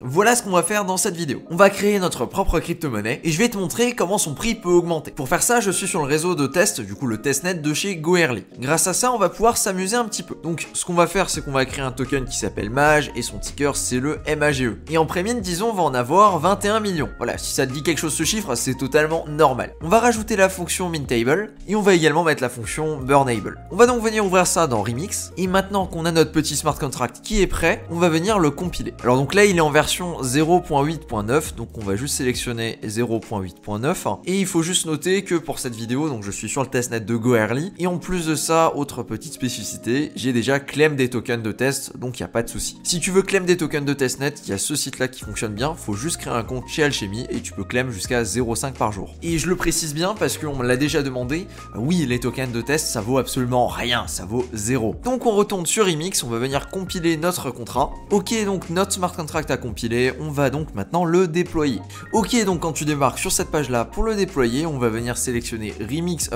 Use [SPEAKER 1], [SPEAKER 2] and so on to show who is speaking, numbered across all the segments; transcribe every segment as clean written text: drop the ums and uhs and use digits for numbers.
[SPEAKER 1] Voilà ce qu'on va faire dans cette vidéo. On va créer notre propre crypto-monnaie et je vais te montrer comment son prix peut augmenter. Pour faire ça, je suis sur le réseau de test, du coup le testnet de chez Goerli. Grâce à ça, on va pouvoir s'amuser un petit peu. Donc ce qu'on va faire, c'est qu'on va créer un token qui s'appelle MAGE et son ticker c'est le MAGE. Et en prémine, disons, on va en avoir 21 millions. Voilà, si ça te dit quelque chose ce chiffre, c'est totalement normal. On va rajouter la fonction mintable et on va également mettre la fonction burnable. On va donc venir ouvrir ça dans Remix et maintenant qu'on a notre petit smart contract qui est prêt, on va venir le compiler. Alors donc là, il est en version 0.8.9, donc on va juste sélectionner 0.8.9 et il faut juste noter que pour cette vidéo, donc je suis sur le testnet de Goerli et en plus de ça, autre petite spécificité, j'ai déjà claim des tokens de test, donc il n'y a pas de souci. Si tu veux claim des tokens de testnet, il y a ce site là qui fonctionne bien, faut juste créer un compte chez Alchemy et tu peux claim jusqu'à 0.5 par jour. Et je le précise bien parce qu'on me l'a déjà demandé, oui les tokens de test ça vaut absolument rien, ça vaut 0. Donc on retourne sur Remix, on va venir compiler notre contrat. Ok, donc notre smart contract a compilé, on va donc maintenant le déployer. Ok, donc quand tu débarques sur cette page là pour le déployer, on va venir sélectionner Remix,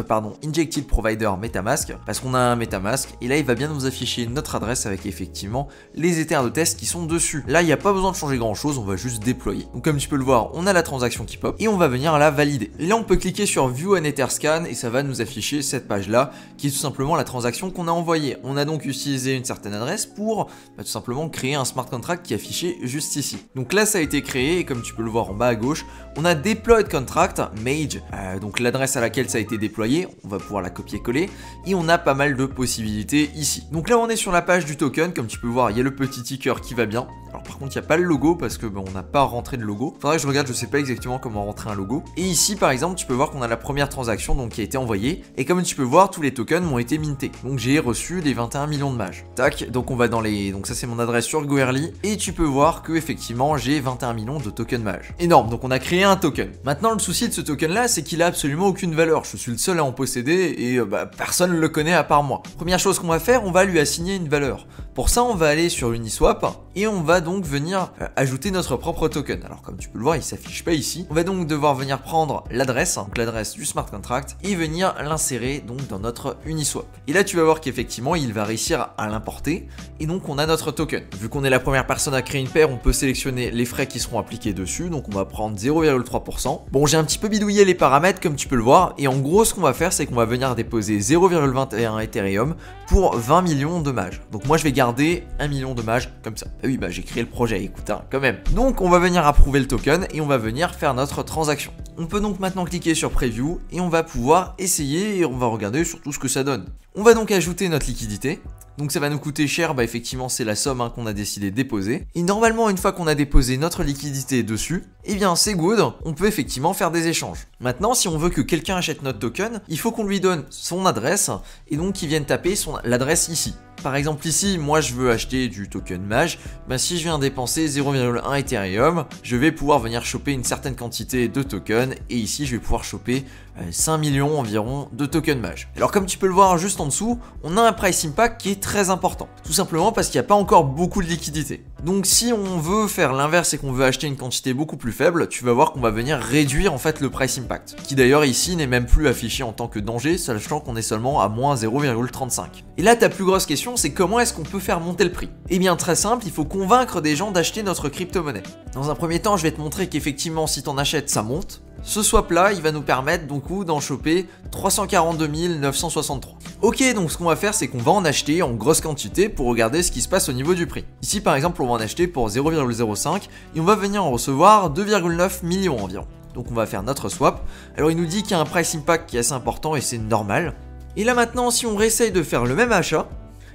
[SPEAKER 1] Injected Provider Metamask parce qu'on a un Metamask et là il va bien nous afficher notre adresse avec effectivement les ethers de test qui sont dessus. Là il n'y a pas besoin de changer grand chose, on va juste déployer. Donc comme tu peux le voir, on a la transaction qui pop et on va venir la valider. Et là on peut cliquer sur View an Etherscan et ça va nous afficher cette page là qui est tout simplement la transaction qu'on a envoyée. On a donc utilisé une certaine adresse pour tout simplement créer un smart contract qui est affiché juste ici. Donc là ça a été créé et comme tu peux le voir en bas à gauche, on a deployed contract mage, donc l'adresse à laquelle ça a été déployé, on va pouvoir la copier-coller et on a pas mal de possibilités ici. Donc là on est sur la page du token, comme tu peux voir il y a le petit ticker qui va bien. Alors par contre il n'y a pas le logo parce que on n'a pas rentré de logo. Faudrait que je regarde, je sais pas exactement comment rentrer un logo. Et ici par exemple tu peux voir qu'on a la première transaction donc qui a été envoyée. Et comme tu peux voir tous les tokens m'ont été mintés. Donc j'ai reçu les 21 millions de mages. Tac, donc on va dans les... Donc ça c'est mon adresse sur Goerli. Et tu peux voir que effectivement j'ai 21 millions de tokens mages. Énorme, donc on a créé un token. Maintenant le souci de ce token là c'est qu'il a absolument aucune valeur. Je suis le seul à en posséder et personne ne le connaît à part moi. Première chose qu'on va faire, on va lui assigner une valeur. Pour ça on va aller sur Uniswap et on va donc venir ajouter notre propre token. Alors comme tu peux le voir il s'affiche pas ici. On va donc devoir venir prendre l'adresse, donc l'adresse du smart contract et venir l'insérer donc dans notre Uniswap. Et là tu vas voir qu'effectivement il va réussir à l'importer et donc on a notre token. Vu qu'on est la première personne à créer une paire, on peut sélectionner les frais qui seront appliqués dessus, donc on va prendre 0,3%. Bon j'ai un petit peu bidouillé les paramètres comme tu peux le voir et en gros ce qu'on va faire c'est qu'on va venir déposer 0,21 Ethereum pour 20 millions de mages. Donc moi je vais garder 1 million de mages comme ça. Ah oui j'ai créé le projet, écoute quand même. Donc on va venir approuver le token et on va venir faire notre transaction. On peut donc maintenant cliquer sur Preview et on va pouvoir essayer et on va regarder surtout ce que ça donne. On va donc ajouter notre liquidité. Donc ça va nous coûter cher, effectivement c'est la somme qu'on a décidé de déposer. Et normalement une fois qu'on a déposé notre liquidité dessus, eh bien c'est good, on peut effectivement faire des échanges. Maintenant si on veut que quelqu'un achète notre token, il faut qu'on lui donne son adresse et donc qu'il vienne taper l'adresse ici. Par exemple ici, moi je veux acheter du token MAGE, si je viens dépenser 0,1 Ethereum, je vais pouvoir venir choper une certaine quantité de tokens et ici je vais pouvoir choper 5 millions environ de tokens MAGE. Alors comme tu peux le voir juste en dessous, on a un price impact qui est très important. Tout simplement parce qu'il n'y a pas encore beaucoup de liquidité. Donc si on veut faire l'inverse et qu'on veut acheter une quantité beaucoup plus faible, tu vas voir qu'on va venir réduire en fait le price impact. Qui d'ailleurs ici n'est même plus affiché en tant que danger, sachant qu'on est seulement à moins 0,35. Et là ta plus grosse question c'est comment est-ce qu'on peut faire monter le prix? Eh bien très simple, il faut convaincre des gens d'acheter notre crypto-monnaie. Dans un premier temps je vais te montrer qu'effectivement si t'en achètes ça monte. Ce swap là il va nous permettre donc d'en choper 342 963. Ok, donc ce qu'on va faire c'est qu'on va en acheter en grosse quantité pour regarder ce qui se passe au niveau du prix. Ici par exemple on va en acheter pour 0,05 et on va venir en recevoir 2,9 millions environ. Donc on va faire notre swap. Alors il nous dit qu'il y a un price impact qui est assez important et c'est normal. Et là maintenant si on réessaye de faire le même achat,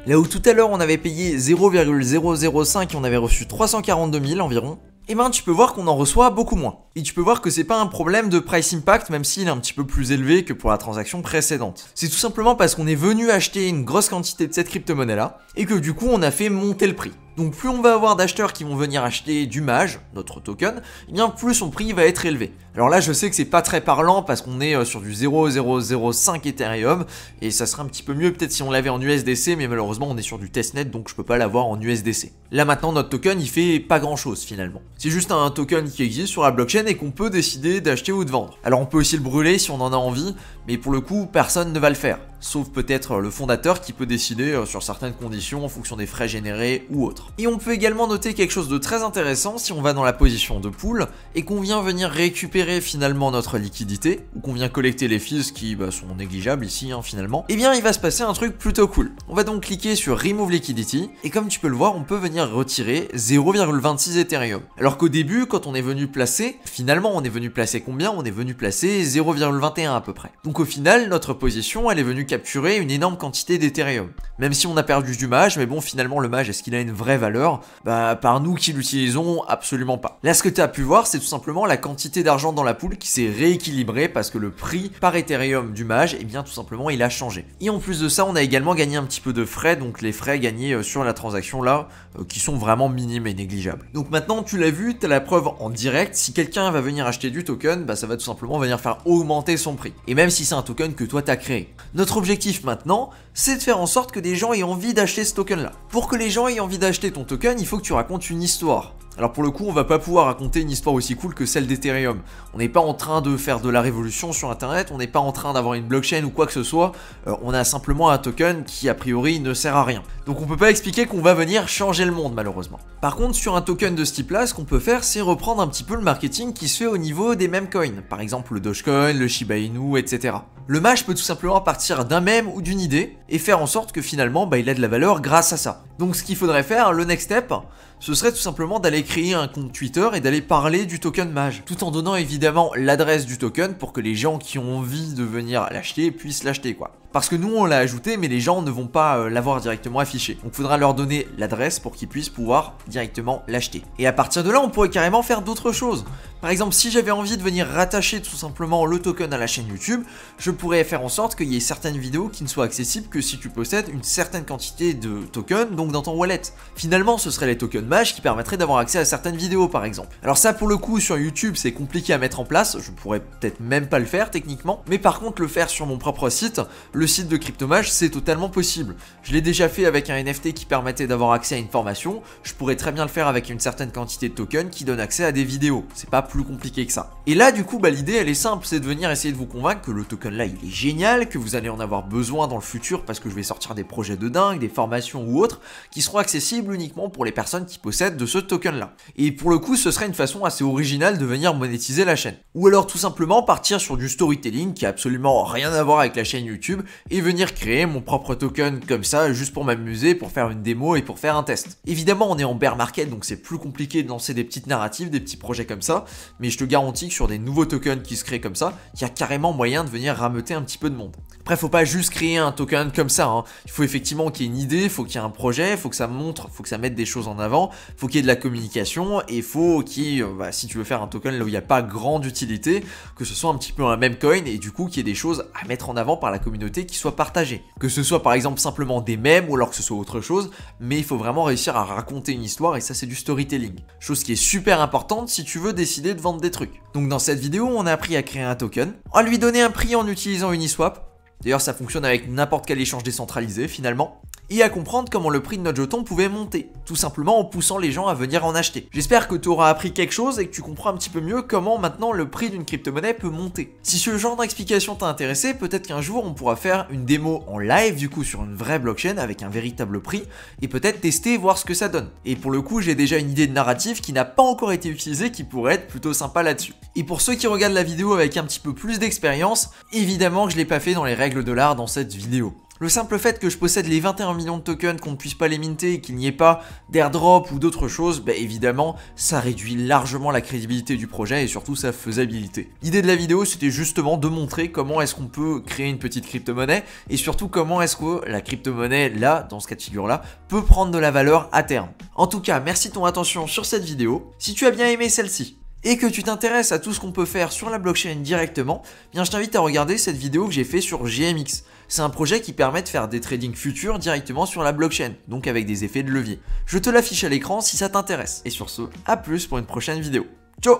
[SPEAKER 1] là où tout à l'heure on avait payé 0,005 et on avait reçu 342 000 environ, et tu peux voir qu'on en reçoit beaucoup moins. Et tu peux voir que c'est pas un problème de price impact même s'il est un petit peu plus élevé que pour la transaction précédente. C'est tout simplement parce qu'on est venu acheter une grosse quantité de cette crypto-monnaie là et que du coup on a fait monter le prix. Donc plus on va avoir d'acheteurs qui vont venir acheter du MAGE, notre token, et bien plus son prix va être élevé. Alors là je sais que c'est pas très parlant parce qu'on est sur du 0,005 Ethereum et ça serait un petit peu mieux peut-être si on l'avait en USDC, mais malheureusement on est sur du testnet donc je peux pas l'avoir en USDC. Là maintenant notre token il fait pas grand chose finalement. C'est juste un token qui existe sur la blockchain et qu'on peut décider d'acheter ou de vendre. Alors on peut aussi le brûler si on en a envie, mais pour le coup personne ne va le faire. sauf peut-être le fondateur qui peut décider sur certaines conditions en fonction des frais générés ou autres. Et on peut également noter quelque chose de très intéressant si on va dans la position de pool et qu'on vient venir récupérer finalement notre liquidité, ou qu'on vient collecter les fees qui sont négligeables ici finalement, et bien il va se passer un truc plutôt cool. On va donc cliquer sur Remove Liquidity, et comme tu peux le voir, on peut venir retirer 0,26 Ethereum. Alors qu'au début, quand on est venu placer, finalement on est venu placer combien? On est venu placer 0,21 à peu près. Donc au final, notre position, elle est venue capturer une énorme quantité d'Ethereum. Même si on a perdu du mage, mais bon, finalement le mage, est-ce qu'il a une vraie valeur? Par nous qui l'utilisons, absolument pas. Là, ce que tu as pu voir, c'est tout simplement la quantité d'argent dans la pool qui s'est rééquilibrée parce que le prix par Ethereum du mage, eh bien tout simplement, il a changé. Et en plus de ça, on a également gagné un petit peu de frais, donc les frais gagnés sur la transaction là, qui sont vraiment minimes et négligeables. Donc maintenant, tu l'as vu, tu as la preuve en direct, si quelqu'un va venir acheter du token, ça va tout simplement venir faire augmenter son prix. Et même si c'est un token que toi t'as créé. Notre objectif maintenant, c'est de faire en sorte que des gens aient envie d'acheter ce token là. Pour que les gens aient envie d'acheter ton token, il faut que tu racontes une histoire. Alors pour le coup, on va pas pouvoir raconter une histoire aussi cool que celle d'Ethereum. On n'est pas en train de faire de la révolution sur internet, on n'est pas en train d'avoir une blockchain ou quoi que ce soit, on a simplement un token qui a priori ne sert à rien. Donc on peut pas expliquer qu'on va venir changer le monde malheureusement. Par contre, sur un token de ce type là, ce qu'on peut faire, c'est reprendre un petit peu le marketing qui se fait au niveau des meme coins. Par exemple le Dogecoin, le Shiba Inu, etc. Le mage peut tout simplement partir d'un mème ou d'une idée et faire en sorte que finalement il a de la valeur grâce à ça. Donc ce qu'il faudrait faire, le next step, ce serait tout simplement d'aller créer un compte Twitter et d'aller parler du token mage, tout en donnant évidemment l'adresse du token pour que les gens qui ont envie de venir l'acheter puissent l'acheter quoi. Parce que nous on l'a ajouté mais les gens ne vont pas l'avoir directement affiché. Donc il faudra leur donner l'adresse pour qu'ils puissent pouvoir directement l'acheter. Et à partir de là on pourrait carrément faire d'autres choses. Par exemple si j'avais envie de venir rattacher tout simplement le token à la chaîne YouTube, je pourrais faire en sorte qu'il y ait certaines vidéos qui ne soient accessibles que si tu possèdes une certaine quantité de tokens donc dans ton wallet. Finalement ce seraient les tokens mage qui permettraient d'avoir accès à certaines vidéos par exemple. Alors ça pour le coup sur YouTube c'est compliqué à mettre en place, je pourrais peut-être même pas le faire techniquement, mais par contre le faire sur mon propre site, le site de Cryptomage, c'est totalement possible. Je l'ai déjà fait avec un NFT qui permettait d'avoir accès à une formation, je pourrais très bien le faire avec une certaine quantité de tokens qui donne accès à des vidéos, c'est pas plus compliqué que ça. Et là du coup l'idée elle est simple, c'est de venir essayer de vous convaincre que le token là il est génial, que vous allez en avoir besoin dans le futur parce que je vais sortir des projets de dingue, des formations ou autres, qui seront accessibles uniquement pour les personnes qui possèdent de ce token là. Et pour le coup ce serait une façon assez originale de venir monétiser la chaîne. Ou alors tout simplement partir sur du storytelling qui a absolument rien à voir avec la chaîne YouTube et venir créer mon propre token comme ça juste pour m'amuser, pour faire une démo et pour faire un test. Évidemment on est en bear market donc c'est plus compliqué de lancer des petites narratives, des petits projets comme ça, mais je te garantis que sur des nouveaux tokens qui se créent comme ça, il y a carrément moyen de venir rameuter un petit peu de monde. Après faut pas juste créer un token comme ça, il faut effectivement qu'il y ait une idée, il faut qu'il y ait un projet, il faut que ça montre, il faut que ça mette des choses en avant, il faut qu'il y ait de la communication et il faut qu'il y ait, si tu veux faire un token là où il n'y a pas grande utilité, que ce soit un petit peu un meme coin et du coup qu'il y ait des choses à mettre en avant par la communauté qui soient partagées. Que ce soit par exemple simplement des mèmes ou alors que ce soit autre chose, mais il faut vraiment réussir à raconter une histoire et ça c'est du storytelling. Chose qui est super importante si tu veux décider de vendre des trucs. Donc dans cette vidéo on a appris à créer un token, à lui donner un prix en utilisant Uniswap. D'ailleurs ça fonctionne avec n'importe quel échange décentralisé finalement. Et à comprendre comment le prix de notre jeton pouvait monter, tout simplement en poussant les gens à venir en acheter. J'espère que tu auras appris quelque chose et que tu comprends un petit peu mieux comment maintenant le prix d'une crypto-monnaie peut monter. Si ce genre d'explication t'a intéressé, peut-être qu'un jour on pourra faire une démo en live du coup sur une vraie blockchain avec un véritable prix et peut-être tester et voir ce que ça donne. Et pour le coup j'ai déjà une idée de narrative qui n'a pas encore été utilisée qui pourrait être plutôt sympa là-dessus. Et pour ceux qui regardent la vidéo avec un petit peu plus d'expérience, évidemment que je l'ai pas fait dans les règles de l'art dans cette vidéo. Le simple fait que je possède les 21 millions de tokens, qu'on ne puisse pas les minter et qu'il n'y ait pas d'airdrop ou d'autres choses, évidemment, ça réduit largement la crédibilité du projet et surtout sa faisabilité. L'idée de la vidéo, c'était justement de montrer comment est-ce qu'on peut créer une petite crypto-monnaie et surtout comment est-ce que la crypto-monnaie, là, dans ce cas de figure-là, peut prendre de la valeur à terme. En tout cas, merci de ton attention sur cette vidéo. Si tu as bien aimé celle-ci, et que tu t'intéresses à tout ce qu'on peut faire sur la blockchain directement, bien je t'invite à regarder cette vidéo que j'ai fait sur GMX. C'est un projet qui permet de faire des tradings futurs directement sur la blockchain, donc avec des effets de levier. Je te l'affiche à l'écran si ça t'intéresse. Et sur ce, à plus pour une prochaine vidéo. Ciao!